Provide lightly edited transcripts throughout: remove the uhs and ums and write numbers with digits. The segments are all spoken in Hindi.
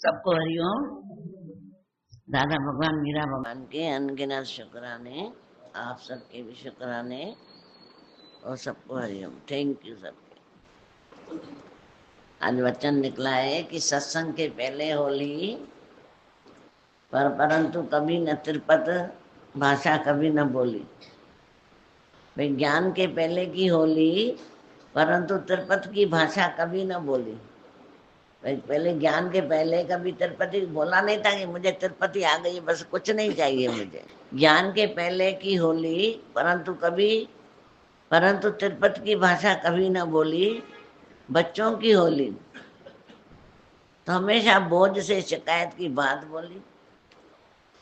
सबको हरिओम। दादा भगवान मीरा भगवान के अनगिनत शुक्राने, आप सबके भी शुक्राने और सबको हरिओम। थैंक यू सबके। आज वचन निकला है कि सत्संग के पहले होली, परंतु कभी न तिरुपत भाषा कभी न बोली। भाई ज्ञान के पहले की होली, परंतु तिरुपत की भाषा कभी न बोली। पहले ज्ञान के पहले कभी तिरुपति बोला नहीं था कि मुझे तिरुपति आ गई, बस कुछ नहीं चाहिए मुझे। ज्ञान के पहले की होली, परंतु तिरुपति की भाषा कभी ना बोली। बच्चों की होली तो हमेशा बोझ से शिकायत की बात बोली।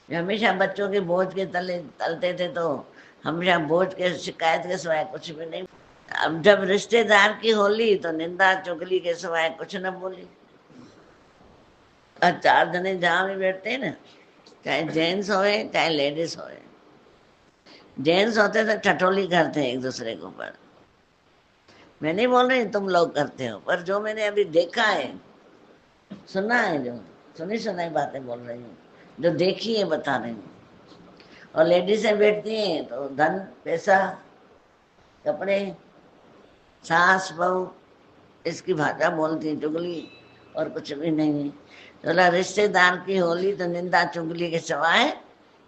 हमेशा बच्चों के बोझ के तले तलते थे, तो हमेशा बोझ के शिकायत के सिवाय कुछ भी नहीं। अब जब रिश्तेदार की होली तो निंदा चुगली के सिवाय कुछ न बोली। और 4 जने जहाँ भी बैठते हैं ना, चाहे जेंट्स होए चाहे लेडीज होए, जेंट्स होते तो ठठोली करते हैं एक दूसरे के ऊपर। मैं नहीं बोल रही तुम लोग करते हो, पर जो मैंने अभी देखा है, सुना है, जो सुनी सुनाई बातें बोल रही हूँ, जो देखी है बता रही हूँ। और लेडीजें बैठती हैं तो धन पैसा कपड़े सास बहू इसकी भाषा बोलती है, चुगली और कुछ भी नहीं है। तो रिश्तेदार की होली तो निंदा चुगली के सिवाय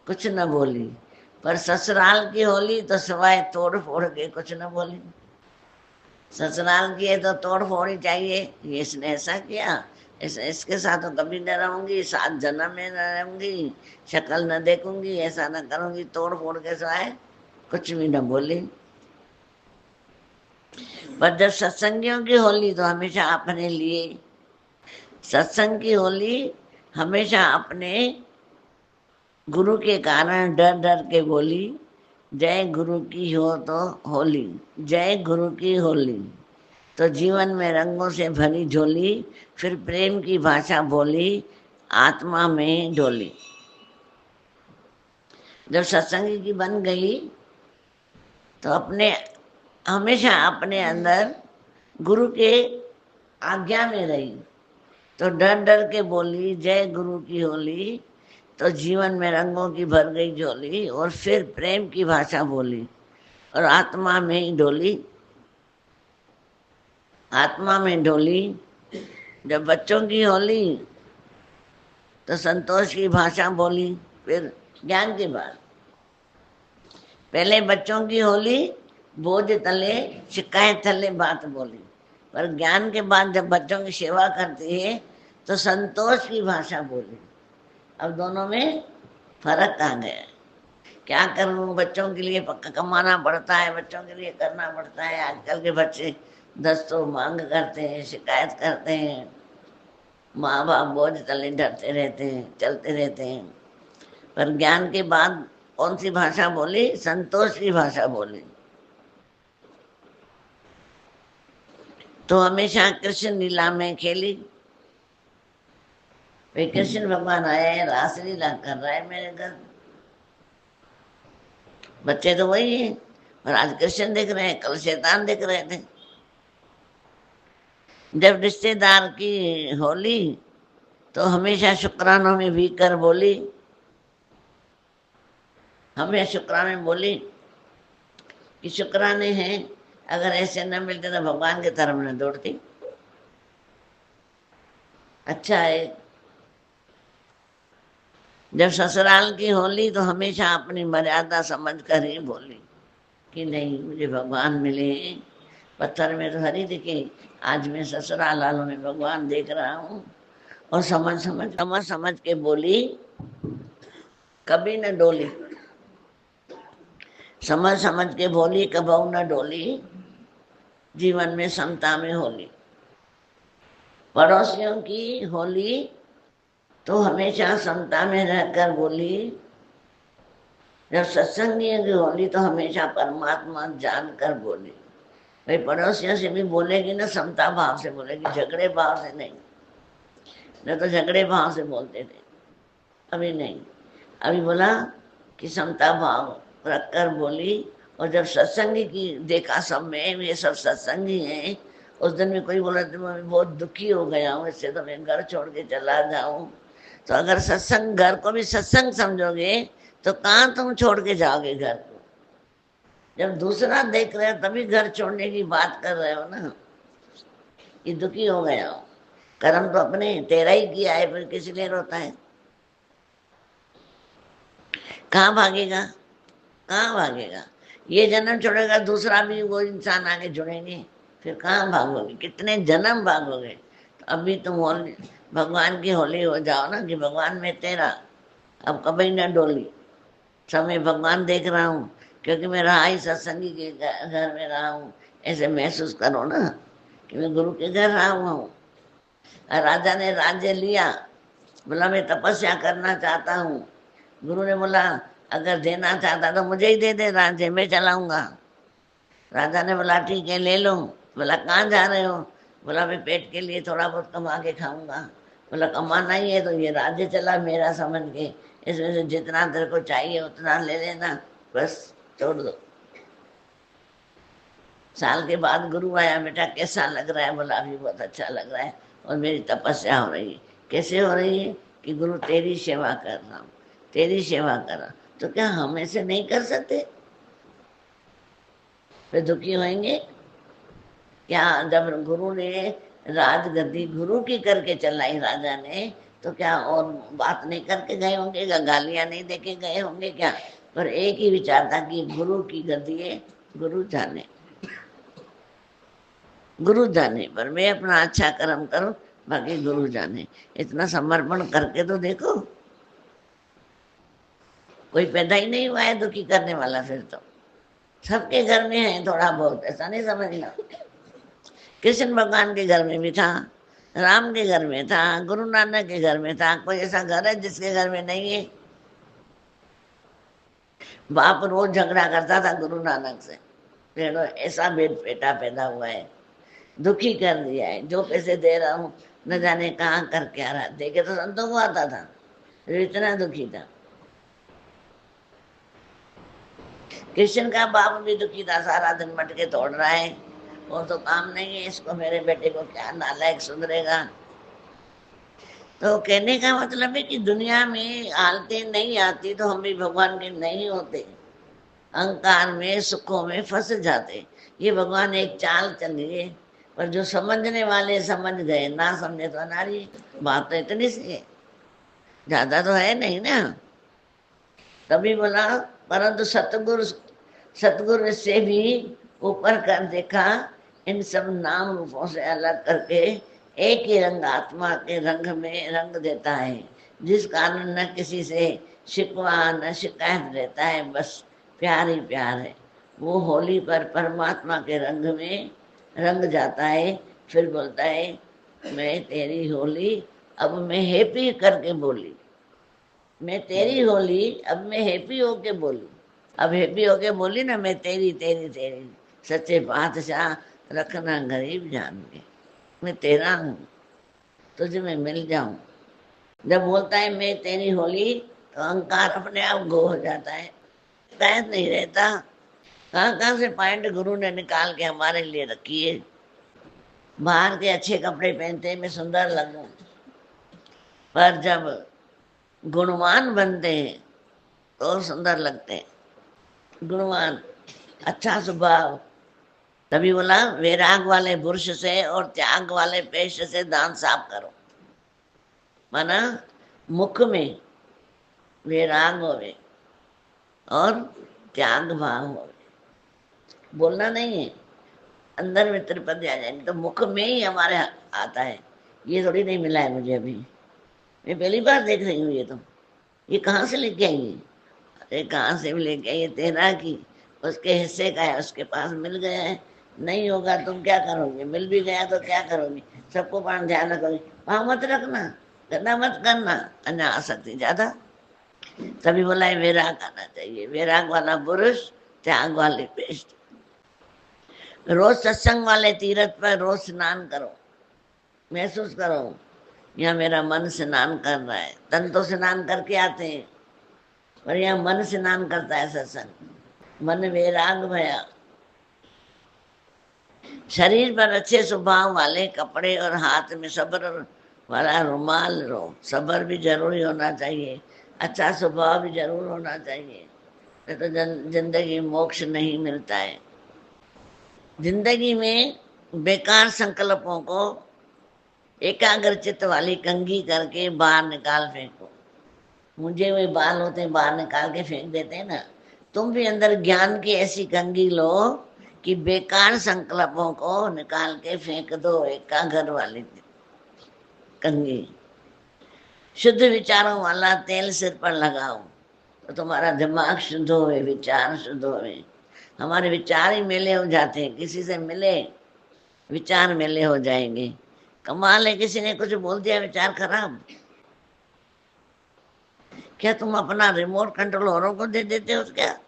कुछ न बोली, पर ससुराल की होली तो सिवाय तोड़ फोड़ के कुछ न बोली। ससुराल की है तो तोड़ फोड़ ही चाहिए, ये इसने ऐसा किया, इसके साथ तो कभी न रहूंगी, 7 जन्म में न रहूंगी, शक्ल न देखूंगी, ऐसा न करूंगी, तोड़ फोड़ के सिवाय कुछ भी न बोली। पर जब सत्संगियों की होली तो हमेशा अपने लिए, सत्संग की होली हमेशा अपने गुरु के कारण डर डर के बोली। जय गुरु की हो तो होली, जय गुरु की होली। तो जीवन में रंगों से भरी झोली, फिर प्रेम की भाषा बोली, आत्मा में डोली। जब सत्संगी की बन गई तो अपने हमेशा अपने अंदर गुरु के आज्ञा में रही, तो डर डर के बोली जय गुरु की होली। तो जीवन में रंगों की भर गई झोली, और फिर प्रेम की भाषा बोली और आत्मा में ही डोली। आत्मा में डोली। जब बच्चों की होली तो संतोष की भाषा बोली, फिर ज्ञान के बाद। पहले बच्चों की होली बोझ तले शिकायत तले बात बोली, पर ज्ञान के बाद जब बच्चों की सेवा करती है तो संतोष की भाषा बोली। अब दोनों में फर्क आ गया। क्या करूं, बच्चों के लिए पक्का कमाना पड़ता है, बच्चों के लिए करना पड़ता है। आजकल के बच्चे 10 तो मांग करते हैं, शिकायत करते हैं, माँ बाप बोझ तले डरते रहते हैं, चलते रहते हैं। पर ज्ञान के बाद कौन सी भाषा बोली? संतोष की भाषा बोली। तो हमेशा कृष्ण लीला में खेली। वे कृष्ण भगवान आए हैं, रास लीला कर रहा है मेरे घर। बच्चे तो वही है, और आज कृष्ण दिख रहे हैं, कल शैतान दिख रहे थे। जब रिश्तेदार की होली तो हमेशा शुक्रानों में भी कर बोली। हमें शुक्राने बोली कि शुक्राने हैं, अगर ऐसे न मिलते तो भगवान की तरफ न दौड़ती। अच्छा है। जब ससुराल की होली तो हमेशा अपनी मर्यादा समझ कर ही बोली कि नहीं, मुझे भगवान मिले हैं। पत्थर में तो हरी दिखे, आज मैं ससुराल वालों में भगवान देख रहा हूँ। और समझ समझ के बोली, कभी न डोली। समझ समझ के बोली, कबहू न डोली। जीवन में समता में होली। पड़ोसियों की होली तो हमेशा समता में रहकर बोली। जब सत्संगियों की होली तो हमेशा परमात्मा जानकर बोली। भाई पड़ोसियों से भी बोलेगी ना, समता भाव से बोलेगी, झगड़े भाव से नहीं। न तो झगड़े भाव से बोलते थे, अभी नहीं। अभी बोला कि समता भाव रखकर बोली। और जब सत्संगी की देखा, सब में ये सब सत्संगी हैं उस दिन भी कोई बोला तो मैं बहुत दुखी हो गया हूँ, इससे तो मैं घर छोड़ के चला जाऊं। तो अगर सत्संग, घर को भी सत्संग समझोगे तो कहाँ तुम छोड़ के जाओगे घर को? जब दूसरा देख रहे हो तभी घर छोड़ने की बात कर रहे हो ना, कि दुखी हो गया हो। कर्म तो अपने तेरा ही किया है, फिर किस लिए रोता है? कहाँ भागेगा, कहाँ भागेगा? ये जन्म छोड़ेगा, दूसरा भी वो इंसान आगे जुड़ेंगे, फिर कहाँ भागोगे? कितने जन्म भागोगे? तो अभी तुम होली, भगवान की होली हो जाओ ना, कि भगवान में तेरा, अब कभी न डोली, समय भगवान देख रहा हूँ, क्योंकि मैं रहा ही सत्संगी के घर में रहा हूँ। ऐसे महसूस करो ना कि मैं गुरु के घर रहा हुआ हूँ। राजा ने राज्य लिया, बोला मैं तपस्या करना चाहता हूँ। गुरु ने बोला अगर देना चाहता तो मुझे ही दे दे राज्य, मैं चलाऊंगा। राजा ने बोला ठीक है ले लो। बोला कहाँ जा रहे हो? बोला मैं पेट के लिए थोड़ा बहुत कमा के खाऊंगा। बोला कमाना ही है तो ये राज्य चला मेरा समझ के, इसमें से जितना तेरे को चाहिए उतना ले लेना, बस छोड़ दो। साल के बाद गुरु आया, बेटा कैसा लग रहा है? बोला अभी बहुत अच्छा लग रहा है और मेरी तपस्या हो रही है। कैसे हो रही है? कि गुरु तेरी सेवा कर रहा हूँ, तेरी सेवा कर रहा। तो क्या हम ऐसे नहीं कर सकते? फिर दुखी होंगे क्या? जब गुरु ने राजगद्दी गुरु की करके चलाई राजा ने, तो क्या और बात नहीं करके गए होंगे? गालियां नहीं देके गए होंगे क्या? पर एक ही विचार था कि गुरु की गद्दी है, गुरु जाने, गुरु जाने, पर मैं अपना अच्छा कर्म करूं, बाकी गुरु जाने। इतना समर्पण करके तो देखो, कोई पैदा ही नहीं हुआ है दुखी करने वाला। फिर तो सबके घर में है थोड़ा बहुत, ऐसा नहीं समझना। कृष्ण भगवान के घर में भी था, राम के घर में था, गुरु नानक के घर में था। कोई ऐसा घर है जिसके घर में नहीं है? बाप रोज झगड़ा करता था गुरु नानक से, पेड़ो ऐसा बेटा पैदा हुआ है, दुखी कर दिया है, जो पैसे दे रहा हूँ न जाने कहाँ कर क्या रहा। देखे तो संतों को आता था, इतना दुखी था। कृष्ण का बाप भी दुखी था, सारा दिन मटके तोड़ रहा है, वो तो काम नहीं है इसको, मेरे बेटे को क्या नालायक सुधरेगा। तो कहने का मतलब है कि दुनिया में हालतें नहीं आती तो हम भी भगवान के नहीं होते, अहंकार में सुखों में फंस जाते। ये भगवान एक चाल चली है, पर जो समझने वाले समझ गए, ना समझे तो अनारी। बात तो इतनी सी है, ज्यादा तो है नहीं ना। तभी बोला परंतु सतगुरु, सतगुरु से भी ऊपर कर देखा, इन सब नाम रूपों से अलग करके एक ही रंग आत्मा के रंग में रंग देता है, जिस कारण न किसी से शिकवा न शिकायत रहता है, बस प्यार ही प्यार है। वो होली पर परमात्मा के रंग में रंग जाता है, फिर बोलता है मैं तेरी होली अब मैं हैप्पी करके बोली, मैं तेरी होली अब मैं हैप्पी होके बोली। अब हैप्पी होके बोली ना, मैं तेरी तेरी तेरी, सच्चे बादशाह रखना गरीब जान के, मैं तेरा हूँ, तुझे मैं मिल जाऊं। जब बोलता है मैं तेरी होली, तो अहंकार अपने आप गो हो जाता है, शायद नहीं रहता। कहाँ कहाँ से पॉइंट गुरु ने निकाल के हमारे लिए रखी है। बाहर के अच्छे कपड़े पहनते मैं सुंदर लगूं, पर जब गुणवान बनते हैं तो सुंदर लगते हैं। गुणवान, अच्छा स्वभाव। तभी बोला वैराग वाले बुरुष से और त्याग वाले पेश से दांत साफ करो। माना मुख में वैराग होवे और त्याग भाव होवे, बोलना नहीं है, अंदर में त्रिपद आ जाएंगे तो मुख में ही हमारे आता है। ये थोड़ी नहीं मिला है मुझे अभी, मैं पहली बार देख रही हूँ। ये कहाँ से लेके आई है? अरे कहाँ से भी लेके आई है? तेरा की उसके हिस्से का है, उसके पास मिल गया है। नहीं होगा तुम क्या करोगे? मिल भी गया तो क्या करोगे? सबको पान ध्यान रखोगे, वहां मत रखना, गंदा मत करना, अन्य आसक्ति ज्यादा। तभी बोला है वैराग आना चाहिए, वैराग वाला पुरुष, त्याग वाले पेश। रोज सत्संग वाले तीर्थ पर रोज स्नान करो, महसूस करो यहाँ मेरा मन स्नान कर रहा है। तन तो स्नान करके आते हैं, पर यहाँ मन स्नान करता है सत्संग। मन वैराग भया, शरीर पर अच्छे स्वभाव वाले कपड़े और हाथ में सब्र वाला रुमाल लो। सब्र भी जरूरी होना चाहिए, अच्छा स्वभाव भी जरूर होना चाहिए, तो जिंदगी मोक्ष नहीं मिलता है। जिंदगी में बेकार संकल्पों को एकाग्र चित्त वाली कंघी करके बाहर निकाल फेंको। मुझे वे बाल होते हैं बाहर निकाल के फेंक देते हैं ना, तुम भी अंदर ज्ञान की ऐसी कंघी लो कि बेकार संकल्पों को निकाल के फेंक दो। एकाग्र वाली कंघी, शुद्ध विचारों वाला तेल सिर पर लगाओ तो तुम्हारा दिमाग शुद्ध होवे, विचार शुद्ध होवे। हमारे विचार ही मेले हो जाते हैं, किसी से मिले विचार मेले हो जाएंगे। कमाल है, किसी ने कुछ बोल दिया विचार खराब। क्या तुम अपना रिमोट कंट्रोल औरों को दे देते हो क्या?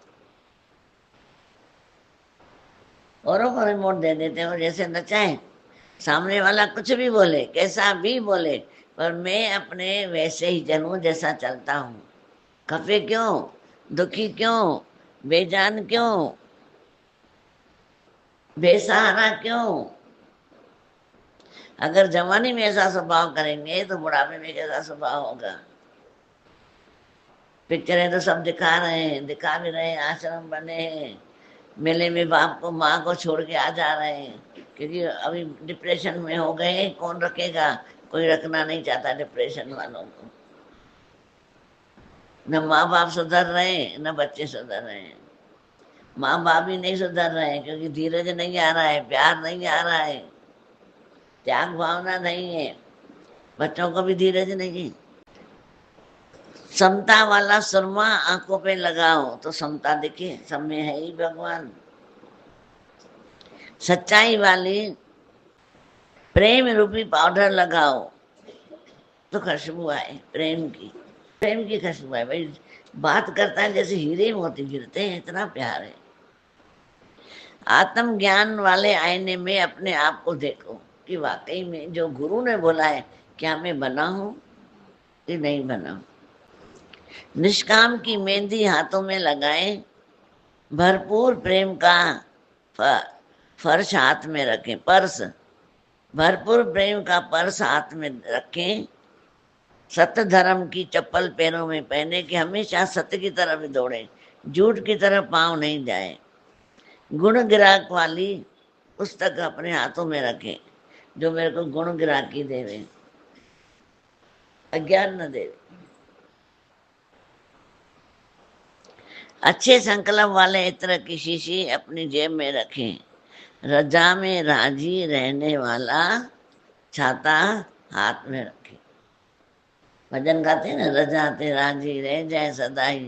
औरों को रिमोट दे देते हो जैसे नचाए। सामने वाला कुछ भी बोले, कैसा भी बोले, पर मैं अपने वैसे ही चलूं जैसा चलता हूँ। खफे क्यों, दुखी क्यों, बेजान क्यों, बेसहारा क्यों? अगर जवानी में ऐसा स्वभाव करेंगे तो बुढ़ापे में कैसा स्वभाव होगा? पिक्चरें तो सब दिखा रहे हैं, दिखा भी रहे हैं, आश्रम बने हैं, मेले में बाप को माँ को छोड़ के आ जा रहे हैं, क्योंकि अभी डिप्रेशन में हो गए। कौन रखेगा? कोई रखना नहीं चाहता डिप्रेशन वालों को। न माँ बाप सुधर रहे हैं, न बच्चे सुधर रहे हैं। माँ बाप भी नहीं सुधर रहे हैं क्योंकि धीरज नहीं आ रहा है, प्यार नहीं आ रहा है, त्याग भावना नहीं है, बच्चों को भी धीरज नहीं है। समता वाला सुरमा आंखों पे लगाओ तो समता दिखे, सब में है ही भगवान। सच्चाई वाली प्रेम रूपी पाउडर लगाओ तो खुशबू आए प्रेम की, प्रेम की खुशबू आए। भाई बात करता है जैसे हीरे मोती गिरते हैं, इतना प्यार है। आत्म ज्ञान वाले आईने में अपने आप को देखो कि वाकई में जो गुरु ने बोला है क्या मैं बना हूं कि नहीं बना हूं। निष्काम की मेहंदी हाथों में लगाएं, भरपूर प्रेम का फर्श हाथ में रखें, पर्स, भरपूर प्रेम का पर्स हाथ में रखें। सत्य धर्म की चप्पल पैरों में पहने कि हमेशा सत्य की तरफ दौड़े, झूठ की तरफ पांव नहीं जाए। गुण गिराक वाली पुस्तक अपने हाथों में रखें, जो मेरे को गुण गिराकी देवे, अज्ञान न देवे। अच्छे संकल्प वाले इत्र की शीशी अपनी जेब में रखें। रजा में राजी रहने वाला छाता हाथ में रखें। भजन गाते हैं ना, रजा ते राजी रह जाए सदाई,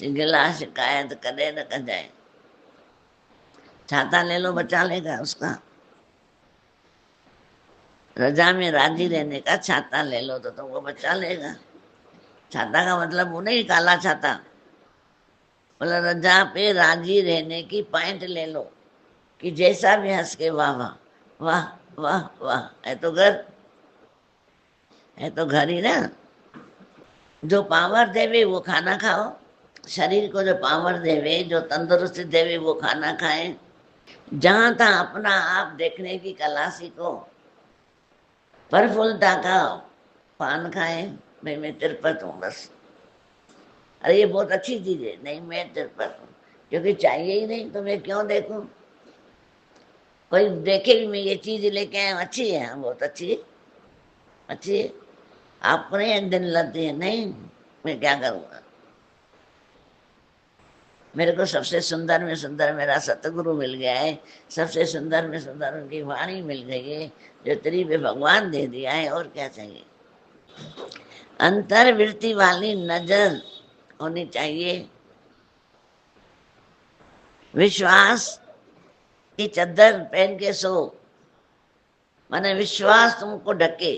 गिला शिकायत करे न कजाए। छाता ले लो, बचा लेगा उसका। रजा में राजी रहने का छाता ले लो तो तुमको बचा लेगा। छाता का मतलब वो नहीं काला छाता, बोला रजा पे राजी रहने की पॉइंट ले लो कि जैसा भी हंस के वाह वाह वाह वाह वाह। है तो घर, है तो घर ही ना। जो पावर देवे वो खाना खाओ, शरीर को जो पावर देवे, जो तंदुरुस्ती देवे वो खाना खाए। जहां तक अपना आप देखने की कला सीखो, प्रफुल्लता का पान खाए। भाई मैं तिरपत हूँ बस, अरे ये बहुत अच्छी चीज है, नहीं मैं तिरपत हूँ, क्योंकि चाहिए ही नहीं तो मैं क्यों देखूं। कोई देखे भी मैं ये चीज लेके आया, अच्छी है, हाँ बहुत अच्छी है, अच्छी है। अपने एक दिन लगती है, नहीं मैं क्या करूँगा। मेरे को सबसे सुंदर में सुंदर मेरा सतगुरु मिल गया है, सबसे सुंदर में सुंदर उनकी वाणी मिल गई है, जो तेरी पे भगवान दे दिया है, और क्या चाहिए। अंतर्वृत्ति वाली नजर होनी चाहिए। विश्वास की चद्दर पहन के सो, माने विश्वास तुमको ढके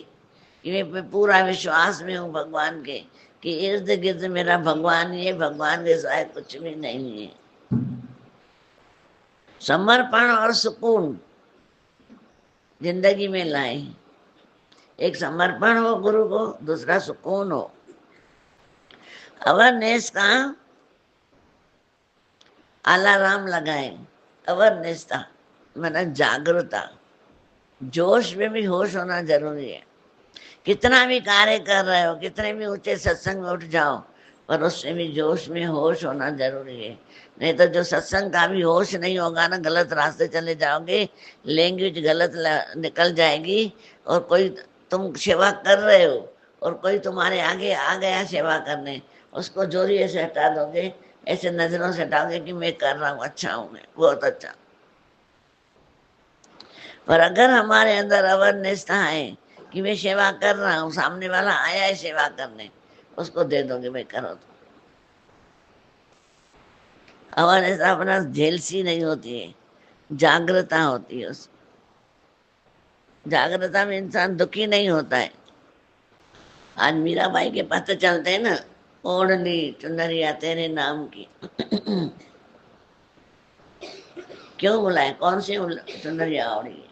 कि मैं पूरा विश्वास में हूँ भगवान के, कि इर्द गिर्द मेरा भगवान ही है, भगवान के सिवाय कुछ भी नहीं है। समर्पण और सुकून जिंदगी में लाए। एक समर्पण हो गुरु को, दूसरा सुकून हो। अवेयरनेस का अलार्म लगाए, अवेयरनेस का मतलब जागरूकता, जोश में भी होश होना जरूरी है। कितना भी कार्य कर रहे हो, कितने भी ऊंचे सत्संग में उठ जाओ, पर उसमें भी जोश में होश होना जरूरी है। नहीं तो जो सत्संग का भी होश नहीं होगा ना, गलत रास्ते चले जाओगे, लैंग्वेज गलत निकल जाएगी। और कोई, तुम सेवा कर रहे हो और कोई तुम्हारे आगे आ गया सेवा करने, उसको जोरिए से हटा दोगे, ऐसे नजरों से हटाओगे कि मैं कर रहा हूँ, अच्छा हूँ, मैं बहुत अच्छा। पर अगर हमारे अंदर अवेयरनेस है कि मैं सेवा कर रहा हूँ, सामने वाला आया है सेवा करने, उसको दे दोगे भाई करो। तो अवेयरनेस अपना झेलसी नहीं होती है, जागृता होती है। उस जागृता में इंसान दुखी नहीं होता है। आज मीराबाई के पत्र चलते हैं ना, ओढ़नी चुनरिया तेरे नाम की। क्यों बुलाए, कौन सी चुनरिया ओढ़ी है?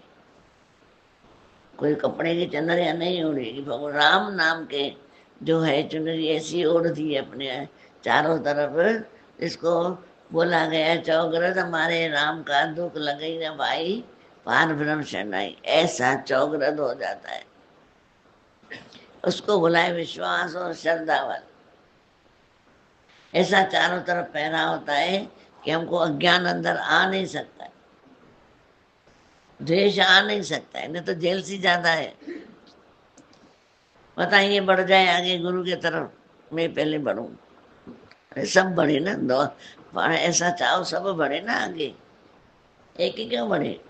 कोई कपड़े की चुनरिया नहीं ओढ़ेगी, भगवान राम नाम के जो है चुनरी ऐसी ओढ़ दी है अपने चारों तरफ। इसको बोला गया चौगरद हमारे राम का दुख लगई न भाई, पार ब्रह्म शरणाई, ऐसा चौगरद हो जाता है। उसको बुलाए विश्वास और श्रद्धा वाला। ऐसा चारों तरफ पहरा होता है कि हमको अज्ञान अंदर आ नहीं सकता है, द्वेष आ नहीं सकता है, नहीं तो जेल सी ज्यादा है। पता ये बढ़ जाए आगे गुरु की तरफ, मैं पहले बढ़ूं। सब बढ़े ना, दो ऐसा चाहो सब बढ़े ना आगे, एक ही क्यों बढ़े?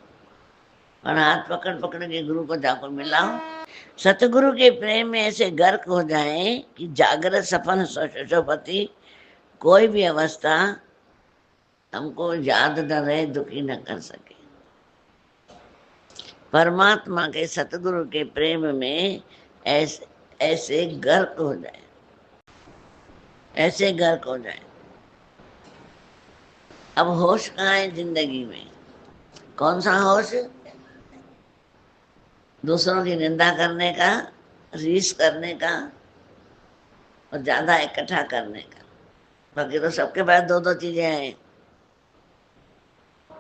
और हाथ पकड़ पकड़ के गुरु को जाकर मिलाओ। सतगुरु के प्रेम में ऐसे गर्क हो जाए कि जागृत सफल शशोपति, कोई भी अवस्था हमको याद न रहे, दुखी न कर सके। परमात्मा के सतगुरु के प्रेम में ऐसे ऐसे गर्क हो जाए, ऐसे गर्क हो जाए। अब होश कहाँ है जिंदगी में? कौन सा होश? दूसरों की निंदा करने का, रीस करने का और ज्यादा इकट्ठा करने का। बाकी तो सबके पास दो दो चीजें हैं,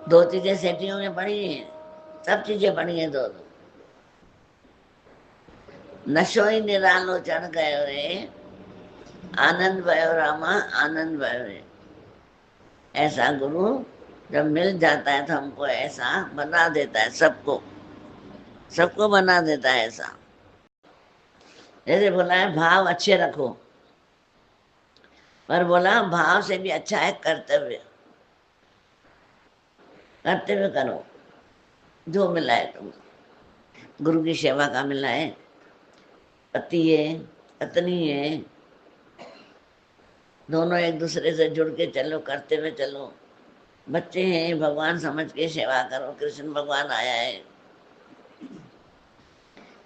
दो चीजें सेटियों में पड़ी हैं, सब चीजें पड़ी हैं दो दो। नशो ही निरालो चढ़ गयो रे, आनंद भयो रामा आनंद भयो रे। ऐसा गुरु जब मिल जाता है तो हमको ऐसा बना देता है, सबको सबको बना देता है ऐसा। जैसे बोला है भाव अच्छे रखो, पर बोला भाव से भी अच्छा है कर्तव्य। कर्तव्य करो, जो मिला है तुम। गुरु की सेवा का मिला है, पति है पत्नी है, दोनों एक दूसरे से जुड़ के चलो, करते हुए चलो। बच्चे हैं, भगवान समझ के सेवा करो, कृष्ण भगवान आया है।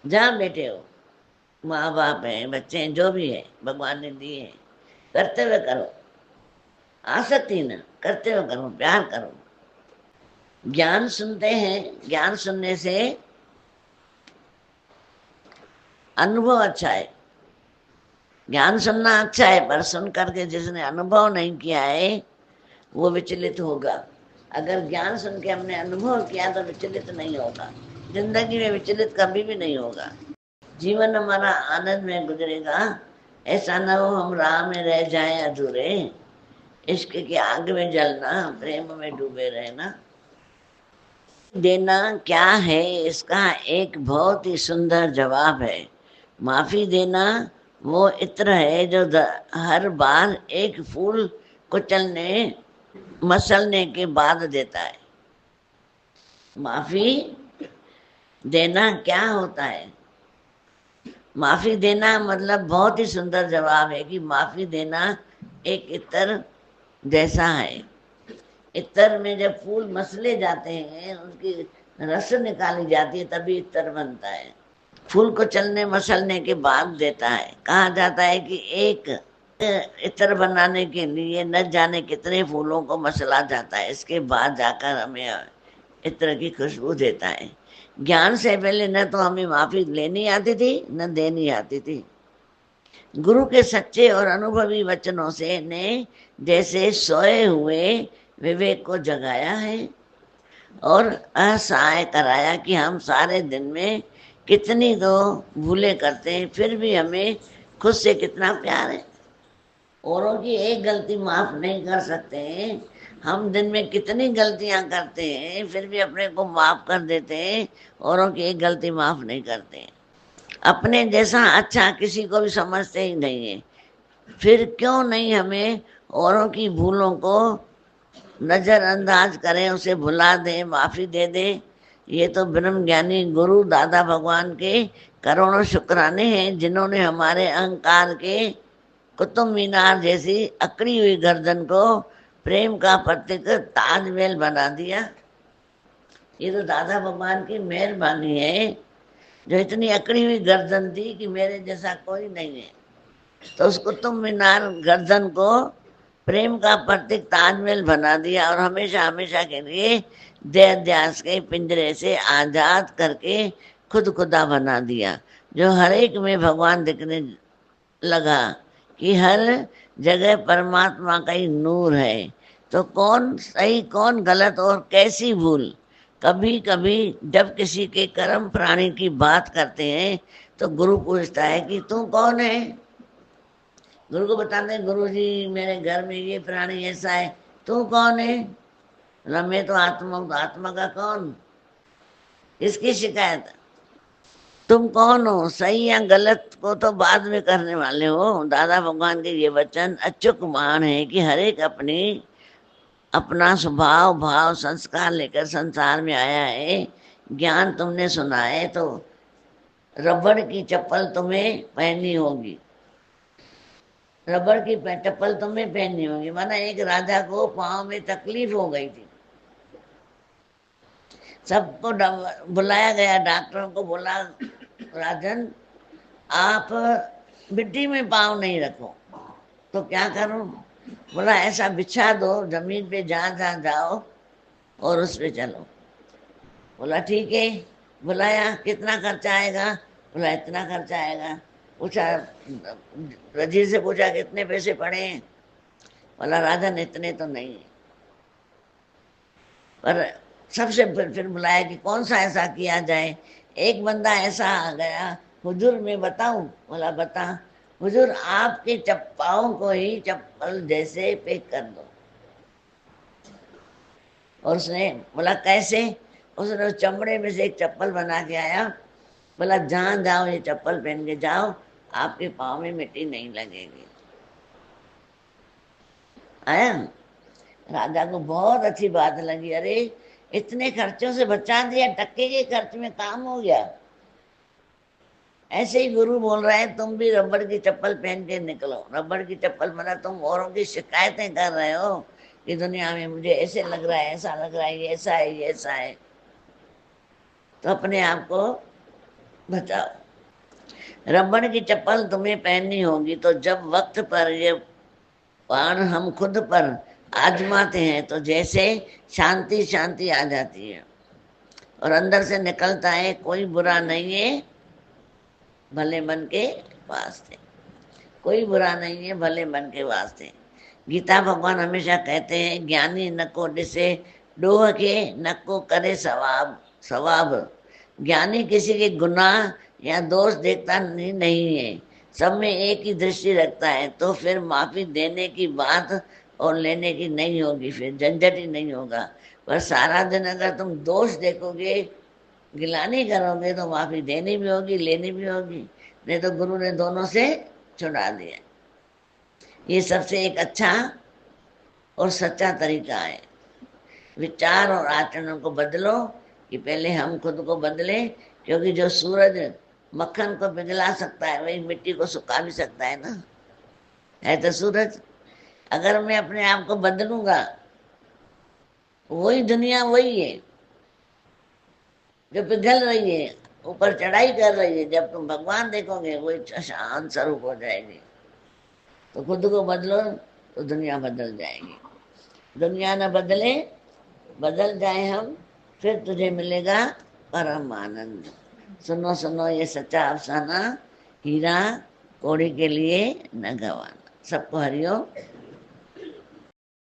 जहाँ बैठे हो, माँ बाप है, बच्चे हैं, जो भी है भगवान ने दिए हैं, करते हुए करो। आसक्ति न, करते हुए करो, प्यार करो। ज्ञान सुनते हैं, ज्ञान सुनने से अनुभव अच्छा है। ज्ञान सुनना अच्छा है, पर सुन करके जिसने अनुभव नहीं किया है वो विचलित होगा। अगर ज्ञान सुन के हमने अनुभव किया तो विचलित नहीं होगा, जिंदगी में विचलित कभी भी नहीं होगा। जीवन हमारा आनंद में गुजरेगा। ऐसा न हो हम राह में रह जाएं अधूरे, इश्क की आग में जलना, प्रेम में डूबे रहना। देना क्या है, इसका एक बहुत ही सुंदर जवाब है। माफी देना वो इत्र है जो हर बार एक फूल कुचलने मसलने के बाद देता है। माफी देना क्या होता है? माफी देना मतलब बहुत ही सुंदर जवाब है कि माफी देना एक इत्र जैसा है। इत्र में जब फूल मसले जाते हैं, उसकी रस निकाली जाती है, तभी इत्र बनता है। फूल को चलने मसलने के बाद देता है। कहा जाता है कि एक इत्र बनाने के लिए न जाने कितने फूलों को मसला जाता है, इसके बाद जाकर हमें इत्र की खुशबू देता है। ज्ञान से पहले न तो हमें माफी लेनी आती थी न देनी आती थी। गुरु के सच्चे और अनुभवी वचनों से ने जैसे सोए हुए विवेक को जगाया है और असहाय कराया कि हम सारे दिन में कितनी तो भूलें करते हैं, फिर भी हमें खुद से कितना प्यार है। औरों की एक गलती माफ नहीं कर सकते हैं, हम दिन में कितनी गलतियां करते हैं, फिर भी अपने को माफ कर देते हैं, औरों की एक गलती माफ नहीं करते हैं। अपने जैसा अच्छा किसी को भी समझते ही नहीं है, फिर क्यों नहीं हमें औरों की भूलों को नजरअंदाज करें, उसे भुला दें, माफी दे दें। ये तो ब्रह्म ज्ञानी गुरु दादा भगवान के करोड़ों शुक्राने हैं, जिन्होंने हमारे अहंकार के कुतुब मीनार जैसी अकड़ी हुई गर्दन को प्रेम का प्रतीक ताजमहल बना दिया। ये तो दादा भगवान की मेहरबानी है, जो इतनी अकड़ी हुई गर्दन थी कि मेरे जैसा कोई नहीं है, तो उस कुतुब मीनार गर्दन को प्रेम का प्रतीक ताजमहल बना दिया और हमेशा हमेशा के लिए देह ध्यास के पिंजरे से आजाद करके खुद खुदा बना दिया, जो हर एक में भगवान दिखने लगा कि हर जगह परमात्मा का ही नूर है। तो कौन सही कौन गलत और कैसी भूल। कभी कभी जब किसी के कर्म प्राणी की बात करते हैं तो गुरु पूछता है कि तू कौन है। गुरु को बताते हैं, गुरु जी मेरे घर में ये प्राणी ऐसा है, तू कौन है? बोला मैं तो आत्मा हूँ। तो आत्मा का कौन? इसकी शिकायत। तुम कौन हो, सही या गलत को तो बाद में करने वाले हो। दादा भगवान के ये वचन अचूक मान है कि हर एक अपना स्वभाव भाव संस्कार लेकर संसार में आया है। ज्ञान तुमने सुना है तो रबड़ की चप्पल तुम्हें पहननी होगी, रबड़ की चप्पल तुम्हें पहननी होगी। माना एक राजा को पाँव में तकलीफ हो गई थी, सबको बुलाया गया, डॉक्टरों को बोला राजन आप मिट्टी में पाँव नहीं रखो, तो क्या करूं? बोला ऐसा बिछा दो जमीन पे जहाँ जहाँ जाओ और उस पे चलो। बोला ठीक है। बुलाया, कितना खर्चा आएगा? बोला इतना खर्चा आएगा। पूछा, वजीर से पूछा कितने पैसे पड़े हैं? बोला राजन इतने तो नहीं है। पर सबसे फिर बुलाया कि कौन सा ऐसा किया जाए। एक बंदा ऐसा आ गया, हुजूर मैं बताऊं? बोला बता। हुजूर आपके पाँव को ही चप्पल जैसे पैक कर दो। और उसने बोला कैसे? उसने उस चमड़े में से एक चप्पल बना के आया। बोला जहाँ जाओ ये चप्पल पहन के जाओ, आपके पाँव में मिट्टी नहीं लगेगी। आया, राजा को बहुत अच्छी बात लगी। अरे इतने खर्चों से बचा दिया, टक्के के खर्च में काम हो गया। ऐसे ही गुरु बोल रहा है तुम भी रबड़ की चप्पल पहन के निकलो। रबड़ की चप्पल मतलब तुम औरों की शिकायतें कर रहे हो कि दुनिया में मुझे ऐसे लग रहा है, ऐसा लग रहा है, ये ऐसा है, ये ऐसा है, तो अपने आप को बचाओ। रबड़ की चप्पल तुम्हें पहननी होगी, तो जब वक्त पर ये बाण हम खुद पर आजमाते हैं तो जैसे शांति शांति आ जाती है और अंदर से निकलता है कोई बुरा नहीं है भले मन के वास्ते, कोई बुरा नहीं है भले मन के वास्ते। गीता भगवान हमेशा कहते हैं ज्ञानी नको डिसे डोह के नको करे सवाब सवाब। ज्ञानी किसी के गुनाह या दोष देखता नहीं है, सब में एक ही दृष्टि रखता है। तो फिर माफी देने की बात और लेने की नहीं होगी, फिर झंझट ही नहीं होगा। पर सारा दिन अगर तुम दोष देखोगे, गिलानी करोगे, तो माफी देनी भी होगी लेनी भी होगी। नहीं तो गुरु ने दोनों से छुड़ा दिया। ये सबसे एक अच्छा और सच्चा तरीका है। विचार और आचरण को बदलो कि पहले हम खुद को बदले, क्योंकि जो सूरज मक्खन को पिघला सकता है वही मिट्टी को सुखा भी सकता है ना, है तो सूरज। अगर मैं अपने आप को बदलूंगा, वही दुनिया वही है जो पिघल रही है, ऊपर चढ़ाई कर रही है। जब तुम भगवान देखोगे वही शांत स्वरूप हो जाएगी। तो खुद को बदलो तो दुनिया बदल जाएगी। दुनिया न बदले, बदल जाए हम, फिर तुझे मिलेगा परम आनंद। सुनो सुनो ये सच्चा अफसाना, हीरा कौड़ी के लिए न गवाना। सबको हरिओम।